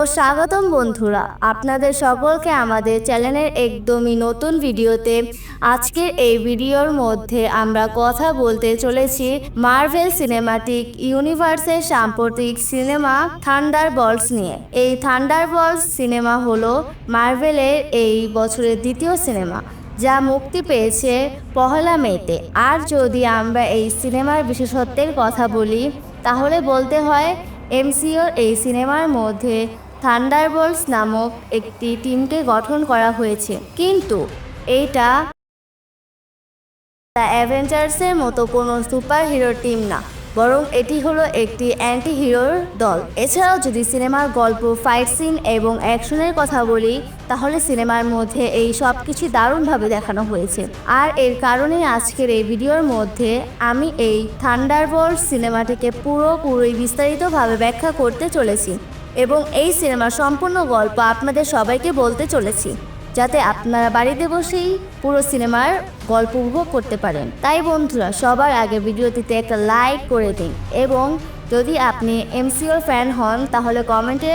তো স্বাগতম বন্ধুরা, আপনাদের সকলকে আমাদের চ্যানেলের একদমই নতুন ভিডিওতে। আজকের এই ভিডিওর মধ্যে আমরা কথা বলতে চলেছি মার্ভেল সিনেমাটিক ইউনিভার্সের সাম্প্রতিক সিনেমা থান্ডারবোল্টস নিয়ে। এই থান্ডারবোল্টস সিনেমা হলো মার্ভেলের এই বছরের দ্বিতীয় সিনেমা, যা মুক্তি পেয়েছে 1 মেতে। আর যদি আমরা এই সিনেমার বিশেষত্বের কথা বলি, তাহলে বলতে হয় এমসিইউর এই সিনেমার মধ্যে থান্ডারবোল্টস নামক একটি টিমকে গঠন করা হয়েছে, কিন্তু এইটা দ্য অ্যাভেঞ্জার্সের মতো কোনো সুপার হিরো টিম না, বরং এটি হলো একটি অ্যান্টি হিরোর দল। এছাড়াও যদি সিনেমার গল্প, ফাইট সিন এবং অ্যাকশনের কথা বলি, তাহলে সিনেমার মধ্যে এই সব কিছু দারুণভাবে দেখানো হয়েছে। আর এর কারণেই আজকের এই ভিডিওর মধ্যে আমি এই থান্ডারবোল্টস সিনেমাটিকে পুরোপুরি বিস্তারিতভাবে ব্যাখ্যা করতে চলেছি এবং এই সিনেমার সম্পূর্ণ গল্প আপনাদের সবাইকে বলতে চলেছি, যাতে আপনারা বাড়িতে বসেই পুরো সিনেমার গল্প উপভোগ করতে পারেন। তাই বন্ধুরা, সবার আগে ভিডিওটিতে একটা লাইক করে দিন এবং যদি আপনি এমসিইউর ফ্যান হন তাহলে কমেন্টে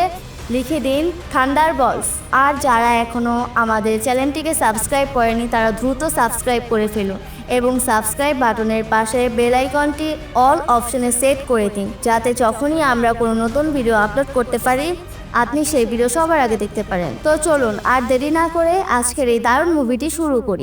লিখে দিন থান্ডারবোল্টস। আর যারা এখনও আমাদের চ্যানেলটিকে সাবস্ক্রাইব করেনি তারা দ্রুত সাবস্ক্রাইব করে ফেলুন এবং সাবস্ক্রাইব বাটনের পাশে বেল আইকনটি অল অপশনে সেট করে দিন, যাতে যখনই আমরা কোনো নতুন ভিডিও আপলোড করতে পারি আপনি সেই ভিডিও সবার আগে দেখতে পারেন। তো চলুন আর দেরি না করে আজকের এই দারুণ মুভিটি শুরু করি।